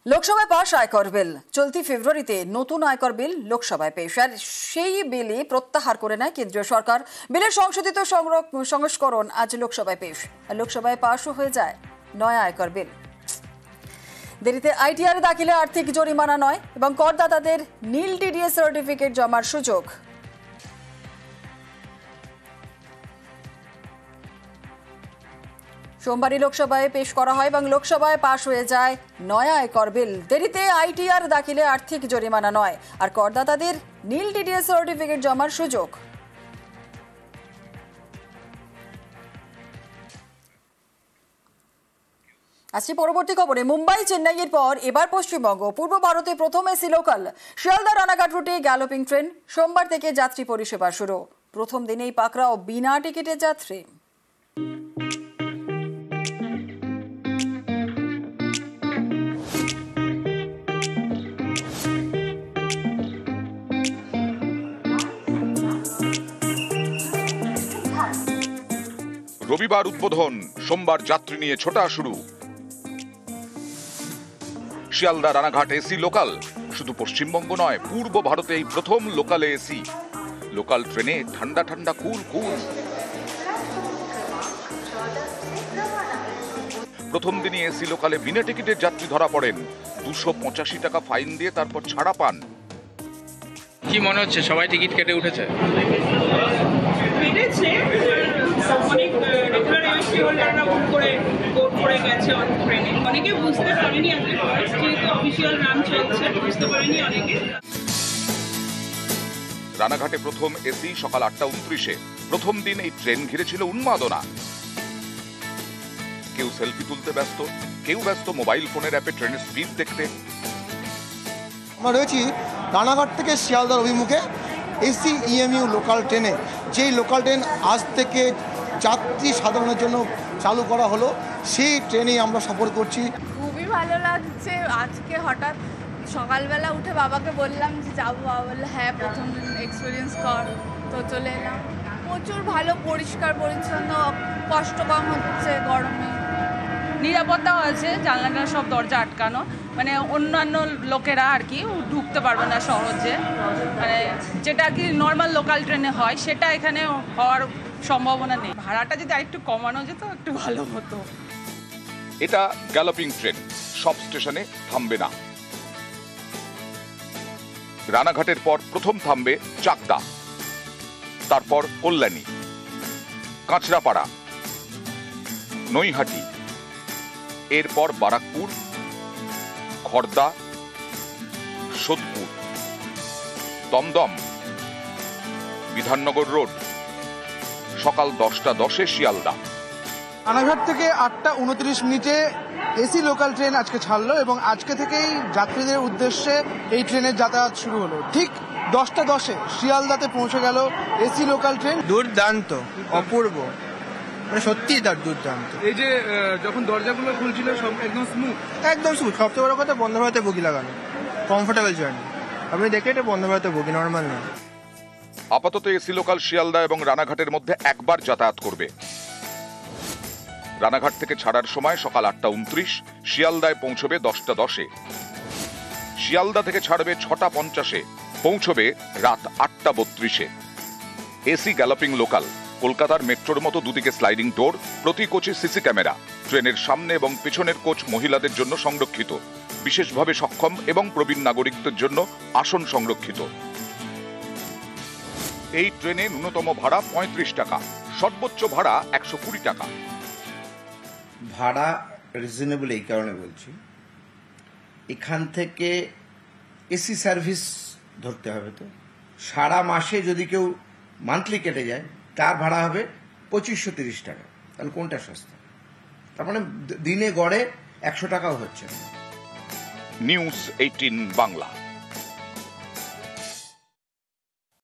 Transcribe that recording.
লোকসভায় পাশ আয়কর বিল। চলতি ফেব্রুয়ারিতে নতুন আয়কর বিল লোকসভায় পেশ, আর সেই বিলই প্রত্যাহার করে নেয় কেন্দ্রীয় সরকার। বিলের সংশোধিত সংস্করণ আজ লোকসভায় পেশ, আর লোকসভায় পাশও হয়ে যায় নয়া আয়কর বিল। দেরিতে আইটিআর দাখিলে আর্থিক জরিমানা নয় এবং করদাতাদের নীল টিডিএস সার্টিফিকেট জমার সুযোগ। সোমবারই লোকসভায় পেশ করা হয় এবং লোকসভায় পাশ হয়ে যায় নয়া আয়কর বিল। দেরিতে আইটিআর দাখিলে আর্থিক জরিমানা নয়, আর করদাতাদের নীল টিডিএস সার্টিফিকেট জমার সুযোগ। আসছি পরবর্তী খবরে। মুম্বাই চেন্নাইয়ের পর এবার পশ্চিমবঙ্গ। পূর্ব ভারতে প্রথম এসি লোকাল শিয়ালদা রানাঘাট রুটে গ্যালোপিং ট্রেন। সোমবার থেকে যাত্রী পরিষেবা শুরু। প্রথম দিনেই পাকড়াও বিনা টিকিটের যাত্রী। রবিবার উদ্বোধন, সোমবার যাত্রী নিয়ে ছোটা শুরু। Sealdah Ranaghat AC local. শুধু পশ্চিমবঙ্গ নয়, পূর্ব ভারতে এই প্রথম লোকালে এসি। লোকাল ট্রেনে ঠান্ডা ঠান্ডা কুল কুল। প্রথম দিনে এসি লোকালে বিনা টিকিটের যাত্রী ধরা পড়েন। 285 টাকা ফাইন দিয়ে তারপর ছাড়া পান। কি মনে হচ্ছে, সবাই টিকিট কেটে উঠেছে? অনেক রেগুলার এসি হোল্ডাররা বুক করে কোড করে গেছে অনেক ট্রেনে। অনেকে বুঝতে পারেনি, আজকে ফার্স্ট যেহেতু অফিসিয়াল রান চলছে, বুঝতে পারেনি অনেকে। রানাঘাটে প্রথম এসি সকাল 8:29-এ। প্রথম দিন এই ট্রেন ঘিরেছিল উন্মাদনা। কেউ সেলফি তুলতে ব্যস্ত, কেউ ব্যস্ত মোবাইল ফোনের অ্যাপে ট্রেনের স্পিড দেখতে। আমরা রয়েছি রানাঘাট থেকে শিয়ালদার অভিমুখে এসি ইএমইউ লোকাল ট্রেনে। যেই লোকাল ট্রেন আজ থেকে যাত্রী সাধারণের জন্য চালু করা হলো, সেই ট্রেনেই আমরা সফর করছি। খুবই ভালো লাগছে। আজকে হঠাৎ সকালবেলা উঠে বাবাকে বললাম যে যাবো, বাবা বললো হ্যাঁ প্রথম দিন এক্সপিরিয়েন্স কর, তো চলে এলাম। প্রচুর ভালো, পরিষ্কার পরিচ্ছন্ন, কষ্ট কম হচ্ছে গরমে। নিরাপত্তাও আছে, জানলাটা সব দরজা আটকানো, মানে অন্যান্য লোকেরা আর কি ঢুকতে পারবে না সহজে, মানে যেটা আর কি নর্মাল লোকাল ট্রেনে হয় সেটা এখানে হওয়ার সম্ভাবনা নেই। ভাড়াটা যদি আরেকটু কমানো যেত একটু ভালো হতো। এটা গ্যালোপিং ট্রেন, সব স্টেশনে থামবে না। রানাঘাটের পর প্রথম থামবে চাকদা, তারপর কল্যাণী, কাঁচরাপাড়া, নৈহাটি, এরপর বারাকপুর, খড়দা, সোদপুর, দমদম, বিধাননগর রোড। সকাল 10:10-এ শিয়ালদা। রানাঘাট থেকে 8:29 এসি লোকাল ট্রেন আজকে ছাড়লো এবং আজকে থেকেই যাত্রীদের উদ্দেশ্যে এই ট্রেনের যাতায়াত শুরু হলো। ঠিক 10:10-এ শিয়ালদাতে পৌঁছে গেল এসি লোকাল ট্রেন। দুর্দান্ত, অপূর্ব, মানে সত্যি তার দুর্দান্ত। এই যে যখন দরজাগুলো খুলছিল সব একদম স্মুথ, একদম স্মুথ। সবচেয়ে বড় কথা, বন্ধ ভারতে বগি লাগানো, কমফোর্টেবল জার্নি। আপনি দেখে এটা বন্ধ ভারতে বগি, নর্মাল না। আপাতত এসি লোকাল শিয়ালদা এবং রানাঘাটের মধ্যে একবার যাতায়াত করবে। রানাঘাট থেকে ছাড়ার সময় সকাল 8:29, শিয়ালদায় পৌঁছবে 10:10-এ। শিয়ালদা থেকে ছাড়বে 6:50-এ, পৌঁছবে রাত 8:32-এ। AC galloping local. কলকাতার মেট্রোর মতো দুদিকে স্লাইডিং ডোর, প্রতি কোচে সিসি ক্যামেরা। ট্রেনের সামনে এবং পেছনের কোচ মহিলাদের জন্য সংরক্ষিত, বিশেষভাবে সক্ষম এবং প্রবীণ নাগরিকদের জন্য আসন সংরক্ষিত। এই ট্রেনে ন্যূনতম ভাড়া 35 টাকা, সর্বোচ্চ ভাড়া 120 টাকা। ভাড়া রিজনেবল এই কারণে বলছি, এখান থেকে এসি সার্ভিস ধরতে হবে। তো সারা মাসে যদি কেউ মান্থলি কেটে যায়, তার ভাড়া হবে 2530 টাকা। তাহলে কোনটা সস্তা? তার মানে দিনে গড়ে 100 টাকাও হচ্ছে। নিউজ 18 বাংলা।